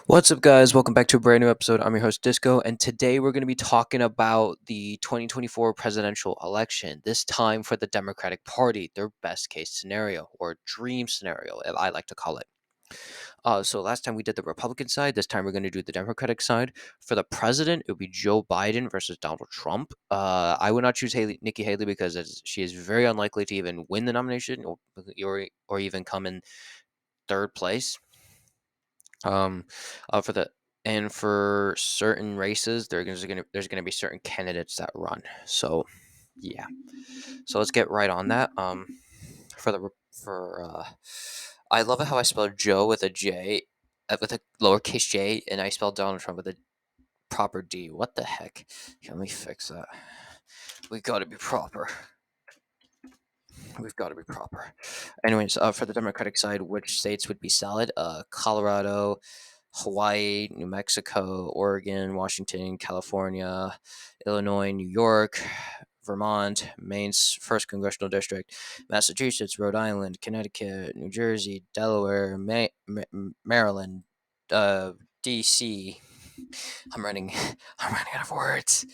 What's up, guys? Welcome back to a brand new episode. I'm your host, Disco, and today we're going to be talking about the 2024 presidential election. This time for the Democratic Party, their best case scenario or dream scenario, as I like to call it. So last time we did the Republican side. This time we're going to do the Democratic side. For the president, it would be Joe Biden versus Donald Trump. I would not choose Nikki Haley because she is very unlikely to even win the nomination or even come in third place. Um, for the and for certain races, there's gonna be certain candidates that run. So yeah, so let's get right on that. For the for I love it how I spelled Joe with a J, with a lowercase J, and I spelled Donald Trump with a proper D. What the heck? Okay, let me fix that. We got to be proper. We've got to be proper. Anyways, for the Democratic side, which states would be solid? Colorado, Hawaii, New Mexico, Oregon, Washington, California, Illinois, New York, Vermont, Maine's first congressional district, Massachusetts, Rhode Island, Connecticut, New Jersey, Delaware, Maryland, D.C. I'm running, I'm running out of words.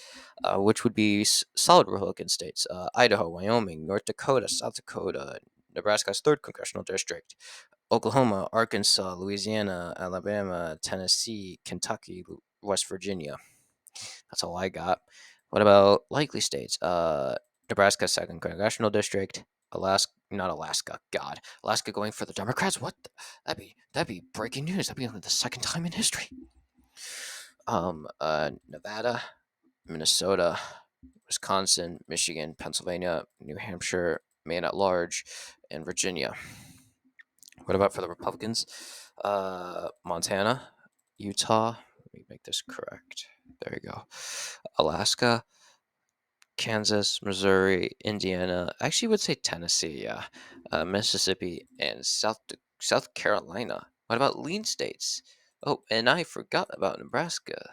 Which would be solid Republican states: Idaho, Wyoming, North Dakota, South Dakota, Nebraska's third congressional district, Oklahoma, Arkansas, Louisiana, Alabama, Tennessee, Kentucky, West Virginia. That's all I got. What about likely states? Nebraska, second congressional district. Alaska, not Alaska. God, Alaska going for the Democrats. What? That'd be breaking news. That'd be only the second time in history. Nevada, Minnesota, Wisconsin, Michigan, Pennsylvania, New Hampshire, Maine at large, and Virginia. What about for the Republicans? Montana, Utah. Let me make this correct. There you go. Alaska, Kansas, Missouri, Indiana. I actually would say Tennessee, yeah. Mississippi, and South Carolina. What about lean states? Oh, and I forgot about Nebraska.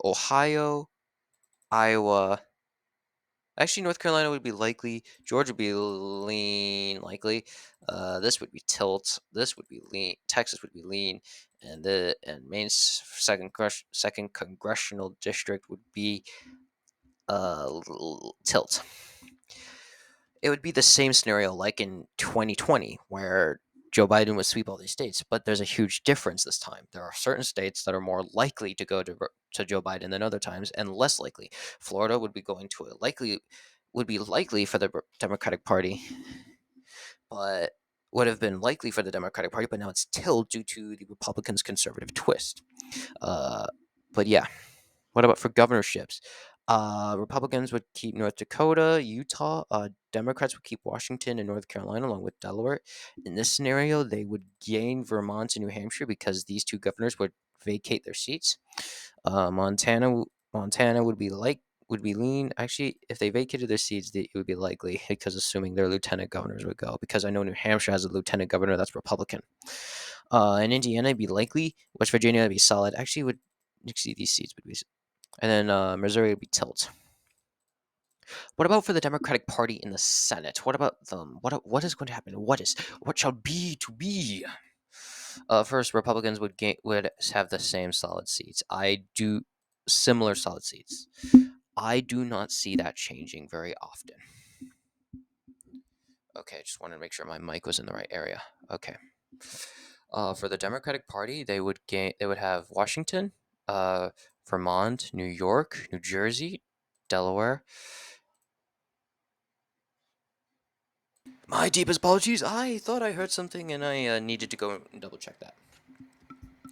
Ohio, Iowa. Actually, North Carolina would be likely. Georgia would be lean, likely. This would be tilt. This would be lean. Texas would be lean, and Maine's second congressional district would be tilt. It would be the same scenario like in 2020, where Joe Biden would sweep all these states, but there's a huge difference this time. There are certain states that are more likely to go to Joe Biden than other times, and less likely. Florida would be likely for the Democratic Party, but would have been likely for the Democratic Party, but now it's still due to the Republicans' conservative twist. Uh, but yeah, what about for governorships? Republicans would keep North Dakota, Utah. Democrats would keep Washington and North Carolina, along with Delaware. In this scenario, they would gain Vermont and New Hampshire because these two governors would vacate their seats. Montana would be lean. Actually, if they vacated their seats, it would be likely because assuming their lieutenant governors would go. Because I know New Hampshire has a lieutenant governor that's Republican. And Indiana would be likely. West Virginia would be solid. Actually, would see these seats would be, and then Missouri would be tilt. What about for the Democratic Party in the Senate? What about them? What is going to happen? What shall be to be? First, Republicans would have the same solid seats. I do similar solid seats. I do not see that changing very often. Okay, just wanted to make sure my mic was in the right area. Okay. For the Democratic Party, they would gain. They would have Washington, Vermont, New York, New Jersey, Delaware. My deepest apologies. I thought I heard something and I needed to go and double check that.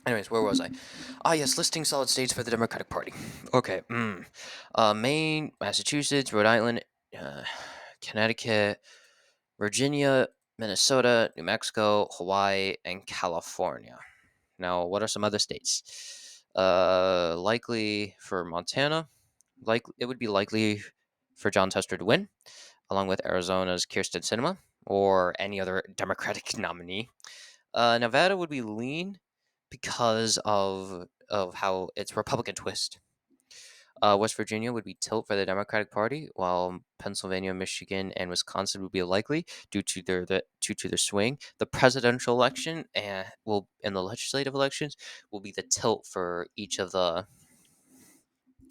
Anyways, where was I? Ah, yes, listing solid states for the Democratic Party. Okay. Maine, Massachusetts, Rhode Island, uh, Connecticut, Virginia, Minnesota, New Mexico, Hawaii, and California. Now, what are some other states? Likely for Montana. It would be likely for John Tester to win, along with Arizona's Kirsten Sinema or any other Democratic nominee. Nevada would be lean because of how its Republican twist. West Virginia would be tilt for the Democratic Party, while Pennsylvania, Michigan, and Wisconsin would be likely due to their swing. The presidential election and the legislative elections will be the tilt for each of the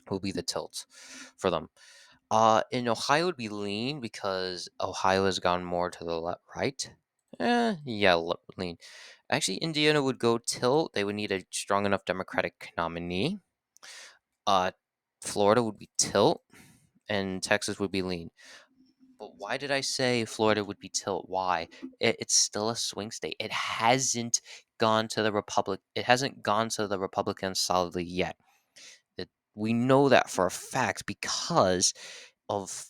will be the tilt for them. In Ohio would be lean because Ohio has gone more to the right. Yeah, lean. Actually, Indiana would go tilt. They would need a strong enough Democratic nominee. Uh, Florida would be tilt, and Texas would be lean. But why did I say Florida would be tilt? Why? It's still a swing state. It hasn't gone to the Republic. It hasn't gone to the Republicans solidly yet. We know that for a fact because of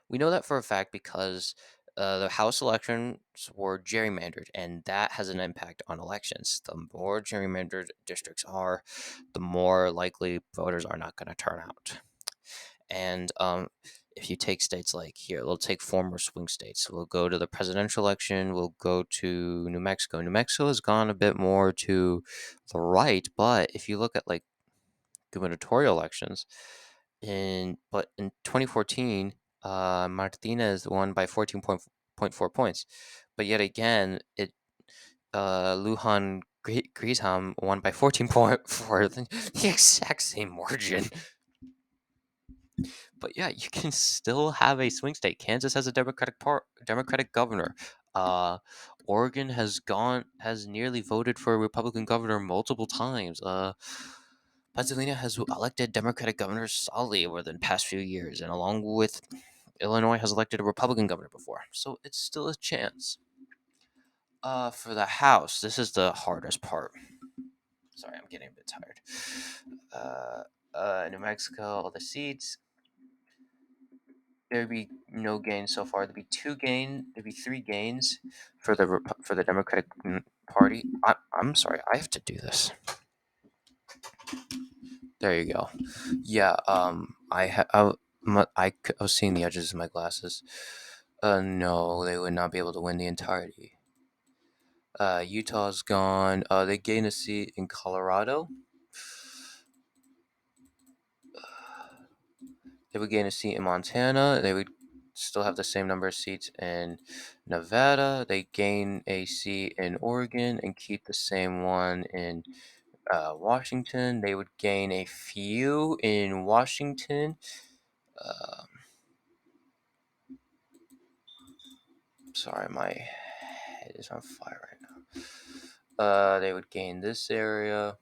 We know that for a fact because the House elections were gerrymandered, and that has an impact on elections. The more gerrymandered districts are, the more likely voters are not going to turn out. And if you take states like here, we'll take former swing states. We'll go to the presidential election. We'll go to New Mexico. New Mexico has gone a bit more to the right, but if you look at like gubernatorial elections, in 2014, Martinez won by 14.4 points, but yet again, Lujan Grisham won by 14.4, the exact same margin. But yeah, you can still have a swing state. Kansas has a Democratic governor. Uh, Oregon has nearly voted for a Republican governor multiple times. Pennsylvania has elected Democratic governors solidly over the past few years, and along with Illinois has elected a Republican governor before, so it's still a chance. For the House, this is the hardest part. Sorry, I'm getting a bit tired. New Mexico, all the seats. There'd be no gains so far. There'd be three gains for for the Democratic Party. I'm sorry, I have to do this. There you go. Yeah. I was seeing the edges of my glasses. No, they would not be able to win the entirety. Utah's gone. They gained a seat in Colorado. They would gain a seat in Montana. They would still have the same number of seats in Nevada. They gain a seat in Oregon and keep the same one in Washington. They would gain a few in Washington. Uh, Sorry, my head is on fire right now. They would gain this area.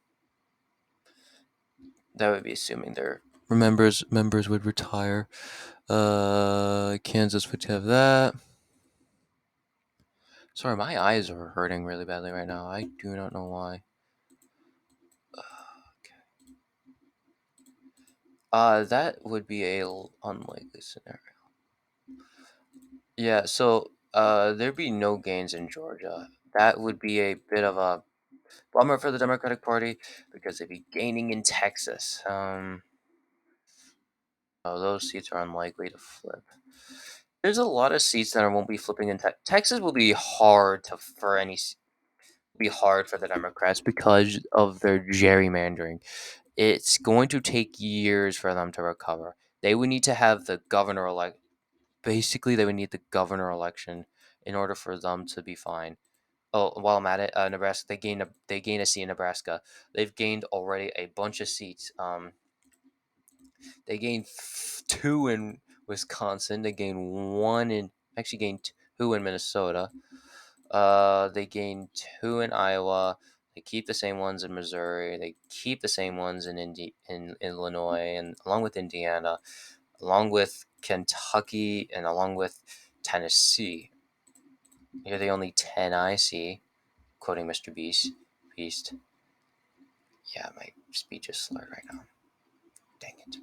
That would be assuming their members would retire. Kansas would have that. Sorry, my eyes are hurting really badly right now. I do not know why. That would be a unlikely scenario. Yeah, so there'd be no gains in Georgia. That would be a bit of a bummer for the Democratic Party because they'd be gaining in Texas. Those seats are unlikely to flip. There's a lot of seats that won't be flipping in Texas. Will be hard to for any be hard for the Democrats because of their gerrymandering. It's going to take years for them to recover. They would need to have the governor elect. Basically, they would need the governor election in order for them to be fine. Oh, while I'm at it, Nebraska they gain a seat in Nebraska. They've gained already a bunch of seats. They gained two in Wisconsin. They gained gained two in Minnesota. They gained two in Iowa. They keep the same ones in Missouri. They keep the same ones in Illinois, and along with Indiana, along with Kentucky, and along with Tennessee. You're the only 10 I see, quoting Mr. Beast. Yeah, my speech is slurred right now. Dang it.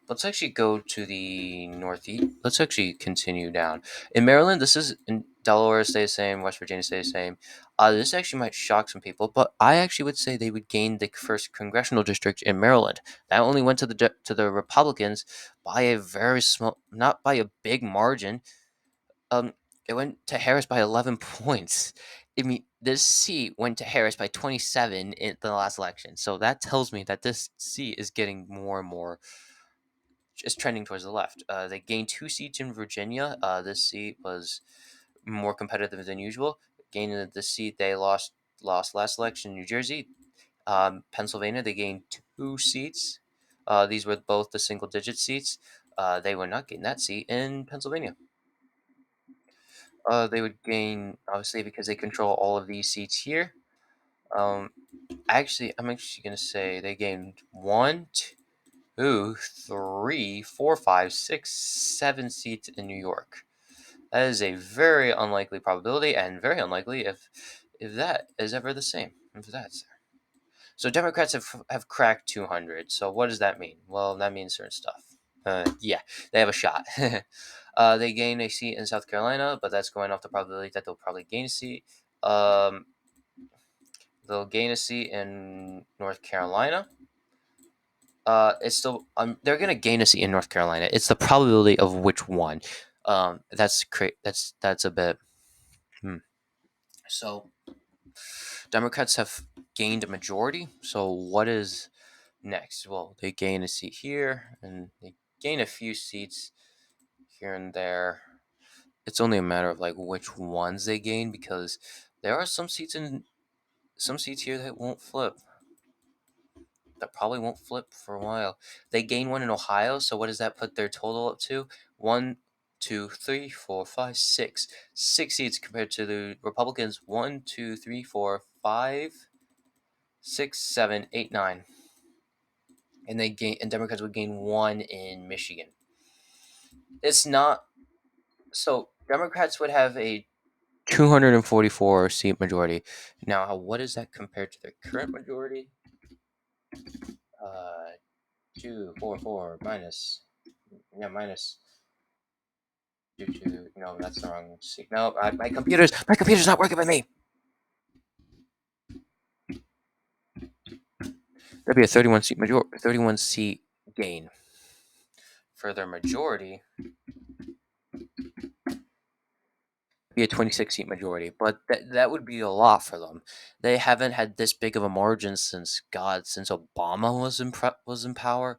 Let's actually go to the northeast. Let's actually continue down. In Maryland, this is in Delaware stays the same, West Virginia stays the same. This actually might shock some people, but I actually would say they would gain the first congressional district in Maryland. That only went to the Republicans by a very small, not by a big margin. Um, it went to Harris by 11 points. I mean, this seat went to Harris by 27 in the last election. So that tells me that this seat is getting more and more just trending towards the left. They gained 2 seats in Virginia. This seat was more competitive than usual. Gaining the seat they lost last election in New Jersey. Pennsylvania, they gained 2 seats. These were both the single digit seats. They would not gain that seat in Pennsylvania. They would gain, obviously, because they control all of these seats here. Um, I'm actually going to say they gained 1, 2, 3, 4, 5, 6, 7 seats in New York. That is a very unlikely probability, and very unlikely if that is ever the same. If that's so, Democrats have cracked 200. So, what does that mean? Well, that means certain stuff. Yeah, they have a shot. They gain a seat in South Carolina, but that's going off the probability that they'll probably gain a seat. Um, they'll gain a seat in North Carolina. It's still they're gonna gain a seat in North Carolina. It's the probability of which one. That's a bit. Hmm. So Democrats have gained a majority. So what is next? Well, they gain a seat here, and they gain a few seats here and there. It's only a matter of like which ones they gain, because there are some seats here that won't flip. That probably won't flip for a while. They gain one in Ohio, so what does that put their total up to? One, two, three, four, five, six. 6 seats compared to the Republicans. 1, 2, 3, 4, 5, 6, 7, 8, 9. And Democrats would gain one in Michigan. It's not so Democrats would have a 244 seat majority. Now, what is that compared to their current majority? 244 minus, yeah, minus 2. No, that's the wrong seat. No, my computer's not working with me. That'd be a 31 seat gain for their majority. Be a 26 seat majority, but that would be a lot for them. They haven't had this big of a margin since Obama was in power.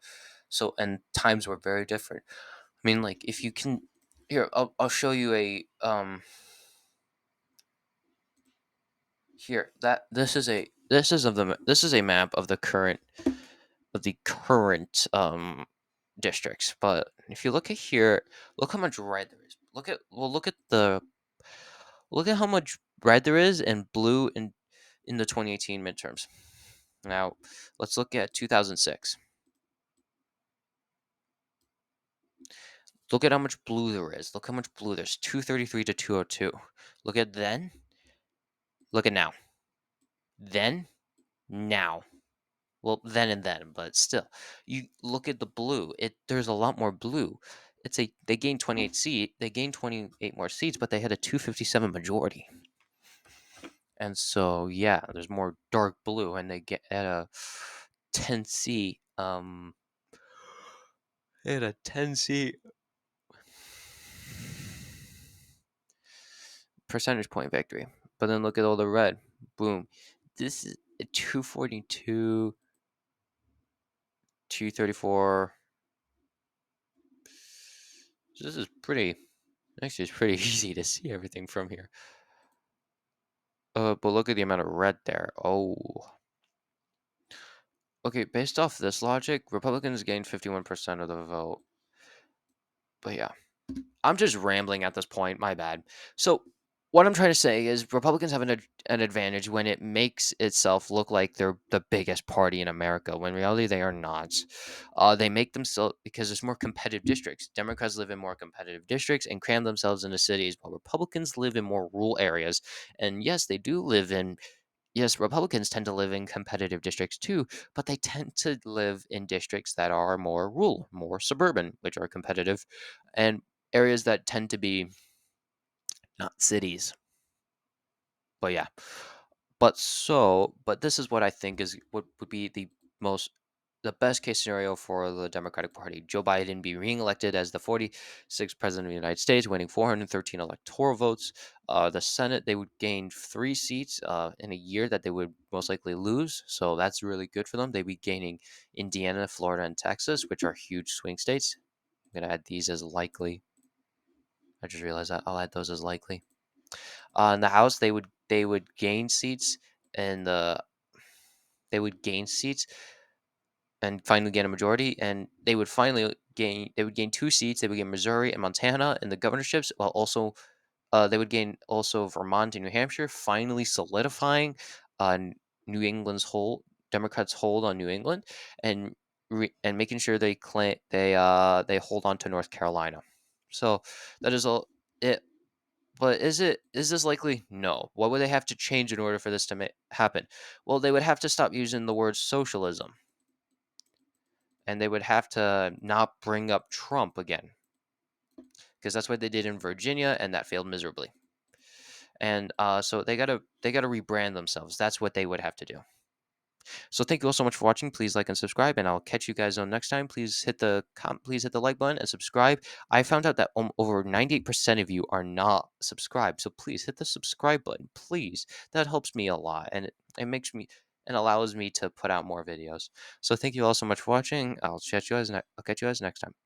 So, and times were very different. I mean, like, if you can, here, I'll show you here, that this is a map of the current districts. But if you look at here, look how much red there is. Look at how much red there is and blue in the 2018 midterms. Now, let's look at 2006. Look at how much blue there is. Look how much blue there's. 233 to 202. Look at then. Look at now. Then, now. Well, then and then, but still. You look at the blue. There's a lot more blue. They gained 28 more seats, but they had a 257 majority. And so, yeah, there's more dark blue, and they get at a 10 seat at a 10 seat percentage point victory. But then look at all the red. Boom. This is a 242, 234. This is pretty, actually, it's pretty easy to see everything from here. But look at the amount of red there. Oh. Okay, based off this logic, Republicans gained 51% of the vote. But yeah. I'm just rambling at this point. My bad. So, what I'm trying to say is Republicans have an advantage when it makes itself look like they're the biggest party in America, when in reality they are not. They make themselves, because there's more competitive districts. Democrats live in more competitive districts and cram themselves into cities, while Republicans live in more rural areas. And yes, they do live in yes, Republicans tend to live in competitive districts too, but they tend to live in districts that are more rural, more suburban, which are competitive, and areas that tend to be not cities. But yeah. But this is what I think is what would be the most the best case scenario for the Democratic Party, Joe Biden be reelected as the 46th president of the United States, winning 413 electoral votes. The Senate, they would gain 3 seats in a year that they would most likely lose. So that's really good for them. They'd be gaining Indiana, Florida, and Texas, which are huge swing states. I'm going to add these as likely. I just realized that I'll add those as likely. In the House, they would gain seats, and they would gain seats and finally gain a majority, and they would gain 2 seats. They would gain Missouri and Montana in the governorships, while also they would gain also Vermont and New Hampshire, finally solidifying New England's hold Democrats' hold on New England, and and making sure they hold on to North Carolina. So that is all it. But is this likely? No. What would they have to change in order for this to happen? Well, they would have to stop using the word socialism, and they would have to not bring up Trump again, because that's what they did in Virginia, and that failed miserably. And so they gotta rebrand themselves. That's what they would have to do. So thank you all so much for watching. Please like and subscribe, and I'll catch you guys on next time. Please hit the like button and subscribe. I found out that over 98% of you are not subscribed, so please hit the subscribe button, please. That helps me a lot, and it makes me and allows me to put out more videos. So thank you all so much for watching. I'll catch you guys next time. Bye.